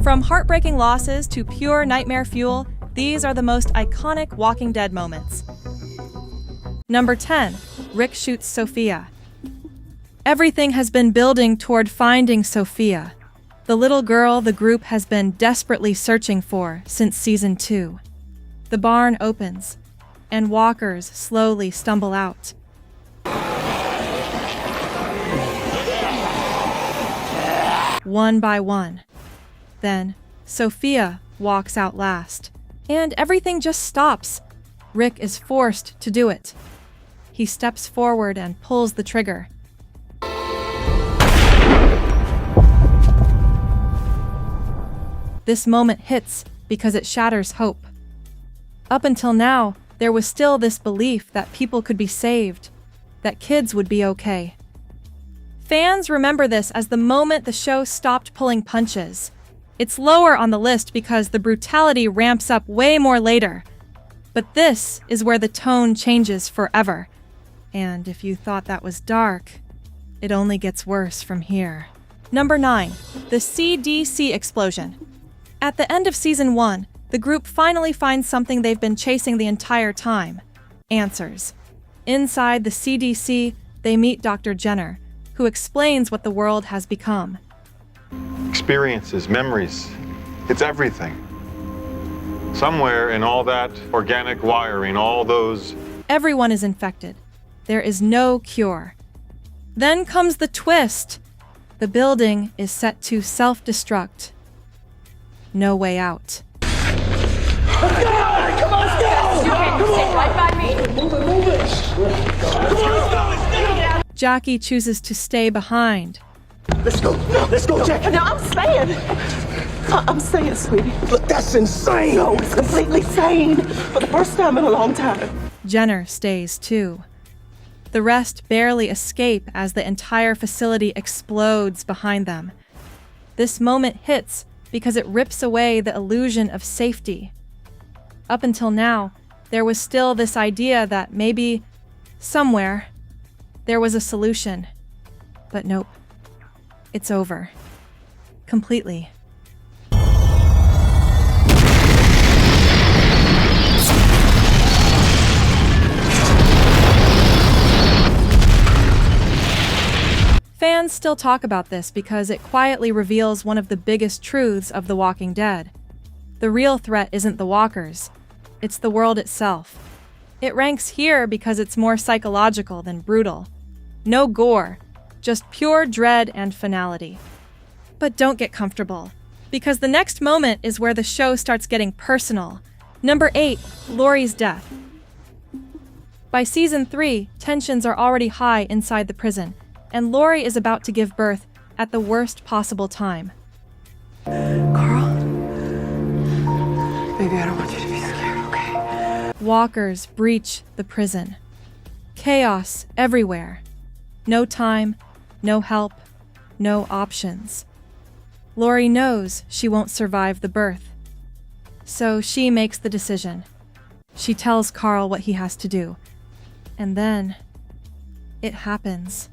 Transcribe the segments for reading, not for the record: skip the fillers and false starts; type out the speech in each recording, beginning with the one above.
From heartbreaking losses to pure nightmare fuel, these are the most iconic Walking Dead moments. Number 10. Rick shoots Sophia. Everything has been building toward finding Sophia, the little girl the group has been desperately searching for since Season 2. The barn opens, and walkers slowly stumble out. One by one. Then, Sophia walks out last, and everything just stops. Rick is forced to do it. He steps forward and pulls the trigger. This moment hits because it shatters hope. Up until now, there was still this belief that people could be saved, that kids would be okay. Fans remember this as the moment the show stopped pulling punches. It's lower on the list because the brutality ramps up way more later. But this is where the tone changes forever. And if you thought that was dark, it only gets worse from here. Number 9. The CDC explosion. At the end of Season 1, the group finally finds something they've been chasing the entire time: answers. Inside the CDC, they meet Dr. Jenner, who explains what the world has become. Experiences, memories, it's everything. Somewhere in all that organic wiring, all those... Everyone is infected. There is no cure. Then comes the twist. The building is set to self-destruct. No way out. Let's go! Come on, let's go! Come on! Right by me. Move it! Jackie chooses to stay behind. Let's go, Jackie. No, I'm staying, sweetie. Look, that's insane. No, it's completely sane. For the first time in a long time. Jenner stays too. The rest barely escape as the entire facility explodes behind them. This moment hits because it rips away the illusion of safety. Up until now, there was still this idea that maybe, somewhere, there was a solution. But nope. It's over. Completely. Fans still talk about this because it quietly reveals one of the biggest truths of The Walking Dead. The real threat isn't the walkers, it's the world itself. It ranks here because it's more psychological than brutal. No gore, just pure dread and finality. But don't get comfortable, because the next moment is where the show starts getting personal. Number 8, Lori's death. By Season 3, tensions are already high inside the prison, and Lori is about to give birth at the worst possible time. Carl? Baby, I don't want you to be scared, okay? Walkers breach the prison. Chaos everywhere. No time, no help, no options. Lori knows she won't survive the birth. So she makes the decision. She tells Carl what he has to do. And then, it happens.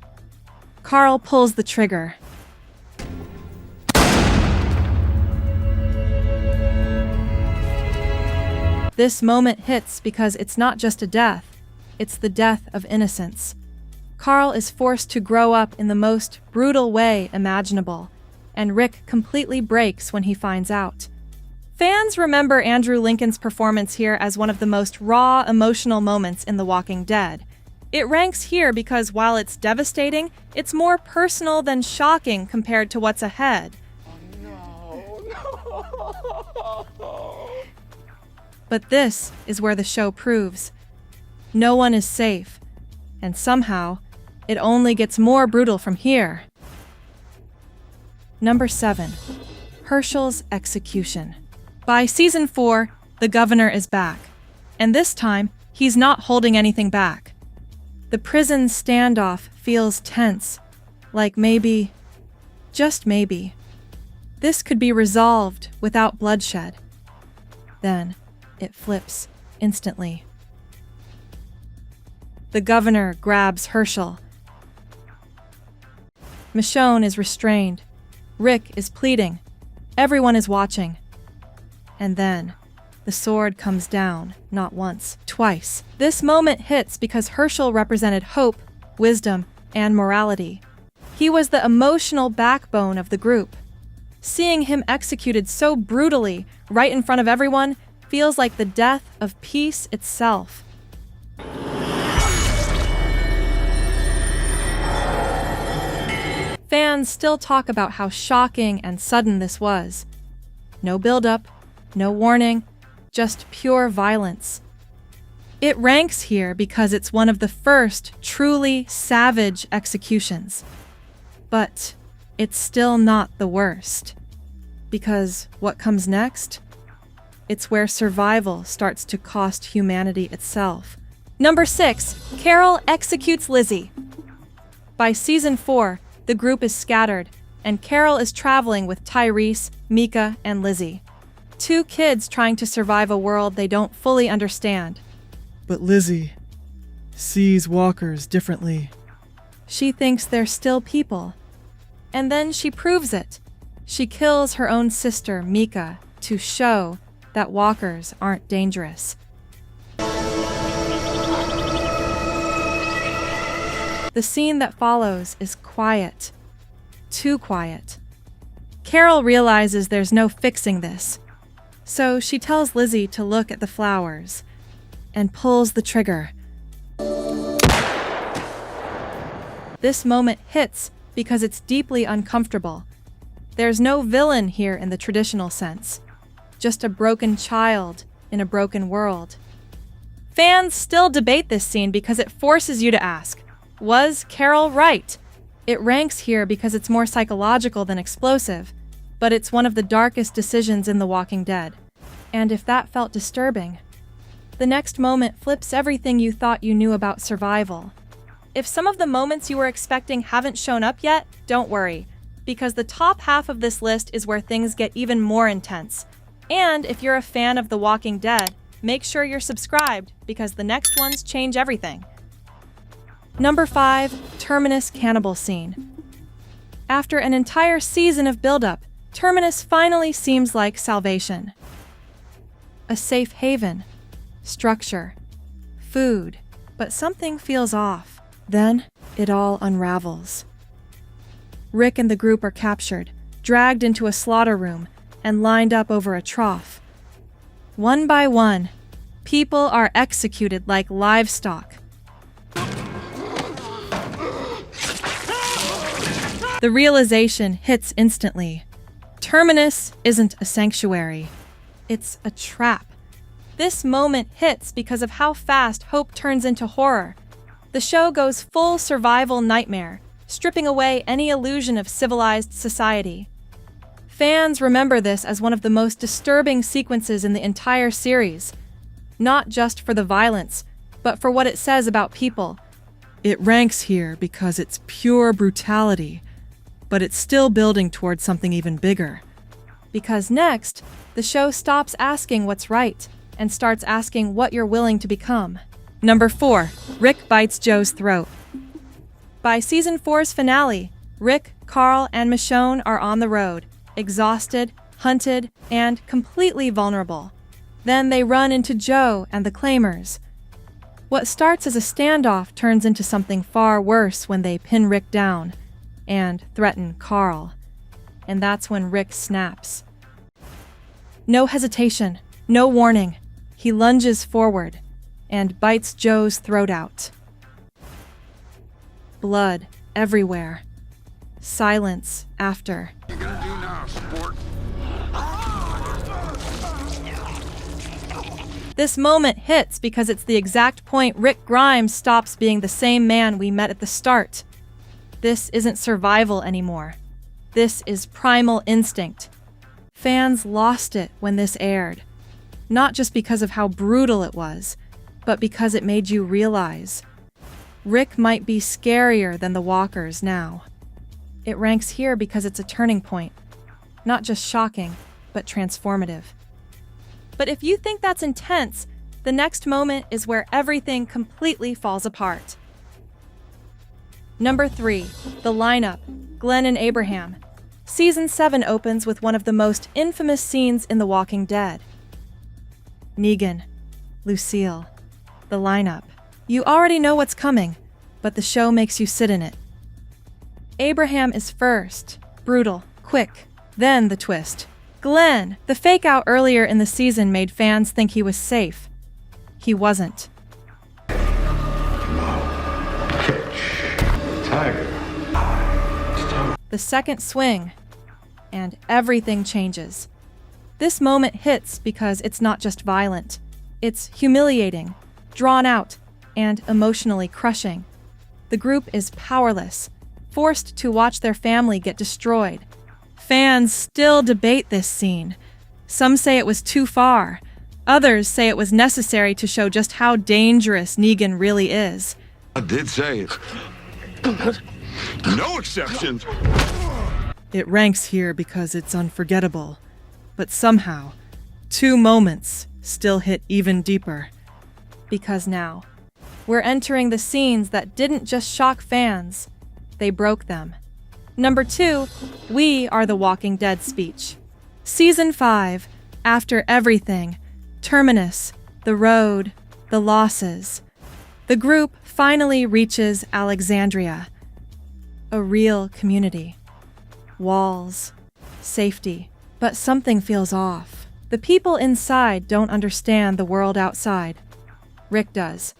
Carl pulls the trigger. This moment hits because it's not just a death, it's the death of innocence. Carl is forced to grow up in the most brutal way imaginable, and Rick completely breaks when he finds out. Fans remember Andrew Lincoln's performance here as one of the most raw, emotional moments in The Walking Dead. It ranks here because while it's devastating, it's more personal than shocking compared to what's ahead. But this is where the show proves no one is safe, and somehow, it only gets more brutal from here. Number 7. Hershel's execution. By Season 4, the governor is back, and this time, he's not holding anything back. The prison standoff feels tense, like maybe, just maybe, this could be resolved without bloodshed. Then, it flips instantly. The governor grabs Hershel. Michonne is restrained. Rick is pleading. Everyone is watching. And then, the sword comes down, not once, twice. This moment hits because Herschel represented hope, wisdom, and morality. He was the emotional backbone of the group. Seeing him executed so brutally, right in front of everyone, feels like the death of peace itself. Fans still talk about how shocking and sudden this was. No build-up, no warning, just pure violence. It ranks here because it's one of the first truly savage executions. But it's still not the worst. Because what comes next? It's where survival starts to cost humanity itself. Number 6, Carol executes Lizzie. By season 4, the group is scattered, and Carol is traveling with Tyrese, Mika, and Lizzie. 2 kids trying to survive a world they don't fully understand. But Lizzie sees walkers differently. She thinks they're still people. And then she proves it. She kills her own sister, Mika, to show that walkers aren't dangerous. The scene that follows is quiet. Too quiet. Carol realizes there's no fixing this. So she tells Lizzie to look at the flowers and pulls the trigger. This moment hits because it's deeply uncomfortable. There's no villain here in the traditional sense, just a broken child in a broken world. Fans still debate this scene because it forces you to ask, was Carol right? It ranks here because it's more psychological than explosive, but it's one of the darkest decisions in The Walking Dead. And if that felt disturbing, the next moment flips everything you thought you knew about survival. If some of the moments you were expecting haven't shown up yet, don't worry, because the top half of this list is where things get even more intense. And if you're a fan of The Walking Dead, make sure you're subscribed, because the next ones change everything. Number 5, Terminus cannibal scene. After an entire season of buildup, Terminus finally seems like salvation. A safe haven, structure, food, but something feels off. Then it all unravels. Rick and the group are captured, dragged into a slaughter room, and lined up over a trough. One by one, people are executed like livestock. The realization hits instantly. Terminus isn't a sanctuary. It's a trap. This moment hits because of how fast hope turns into horror. The show goes full survival nightmare, stripping away any illusion of civilized society. Fans remember this as one of the most disturbing sequences in the entire series, not just for the violence, but for what it says about people. It ranks here because it's pure brutality, but it's still building towards something even bigger. Because next, the show stops asking what's right and starts asking what you're willing to become. Number 4, Rick bites Joe's throat. By season 4's finale, Rick, Carl, and Michonne are on the road, exhausted, hunted, and completely vulnerable. Then they run into Joe and the Claimers. What starts as a standoff turns into something far worse when they pin Rick down and threaten Carl. And that's when Rick snaps. No hesitation, no warning. He lunges forward and bites Joe's throat out. Blood everywhere. Silence after. What you gonna do now, sport? This moment hits because it's the exact point Rick Grimes stops being the same man we met at the start. This isn't survival anymore. This is primal instinct. Fans lost it when this aired. Not just because of how brutal it was, but because it made you realize Rick might be scarier than the walkers now. It ranks here because it's a turning point. Not just shocking, but transformative. But if you think that's intense, the next moment is where everything completely falls apart. Number 3, the lineup, Glenn and Abraham. Season 7 opens with one of the most infamous scenes in The Walking Dead. Negan, Lucille, the lineup. You already know what's coming, but the show makes you sit in it. Abraham is first, brutal, quick, then the twist. Glenn, the fake out earlier in the season made fans think he was safe. He wasn't. Tiger. The second swing, and everything changes. This moment hits because it's not just violent. It's humiliating, drawn out, and emotionally crushing. The group is powerless, forced to watch their family get destroyed. Fans still debate this scene. Some say it was too far. Others say it was necessary to show just how dangerous Negan really is. I did say it. No exceptions. It ranks here because it's unforgettable. But somehow, 2 moments still hit even deeper. Because now, we're entering the scenes that didn't just shock fans, they broke them. Number 2, We Are the Walking Dead speech. Season 5, After Everything, Terminus, The Road, The Losses. The group finally reaches Alexandria. A real community. Walls, safety, but something feels off. The people inside don't understand the world outside. Rick does.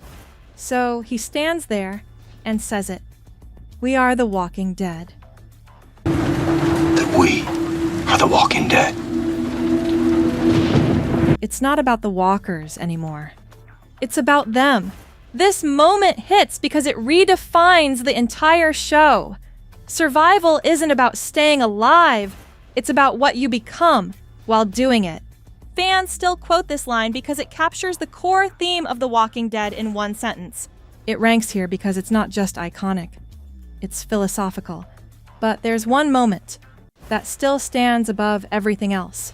So he stands there and says it. We are the Walking Dead. That we are the Walking Dead. It's not about the walkers anymore. It's about them. This moment hits because it redefines the entire show. Survival isn't about staying alive, it's about what you become while doing it. Fans still quote this line because it captures the core theme of The Walking Dead in one sentence. It ranks here because it's not just iconic, it's philosophical. But there's one moment that still stands above everything else.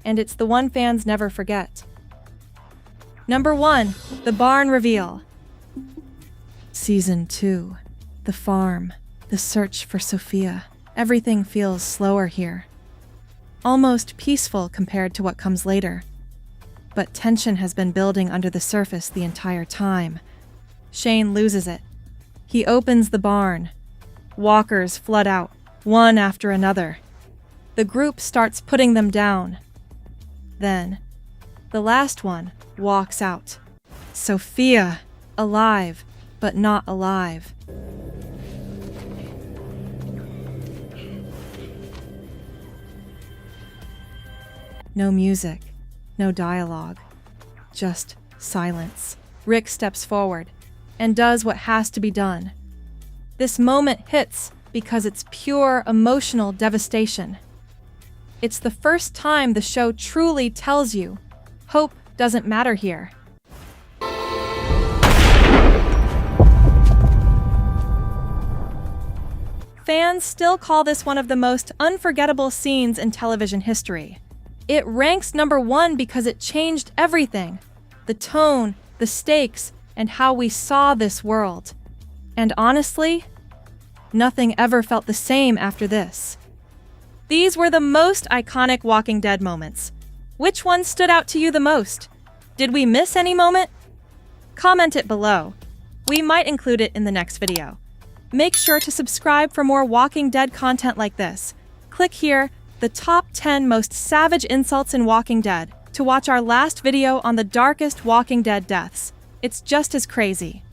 And it's the one fans never forget. Number 1, the barn reveal. Season 2, the farm, the search for Sophia. Everything feels slower here. Almost peaceful compared to what comes later. But tension has been building under the surface the entire time. Shane loses it. He opens the barn. Walkers flood out, one after another. The group starts putting them down. Then, the last one walks out. Sophia, alive, but not alive. No music, no dialogue, just silence. Rick steps forward and does what has to be done. This moment hits because it's pure emotional devastation. It's the first time the show truly tells you hope doesn't matter here. Fans still call this one of the most unforgettable scenes in television history. It ranks number 1 because it changed everything. The tone, the stakes, and how we saw this world. And honestly, nothing ever felt the same after this. These were the most iconic Walking Dead moments. Which one stood out to you the most? Did we miss any moment? Comment it below. We might include it in the next video. Make sure to subscribe for more Walking Dead content like this. Click here, the top 10 most savage insults in Walking Dead, to watch our last video on the darkest Walking Dead deaths. It's just as crazy.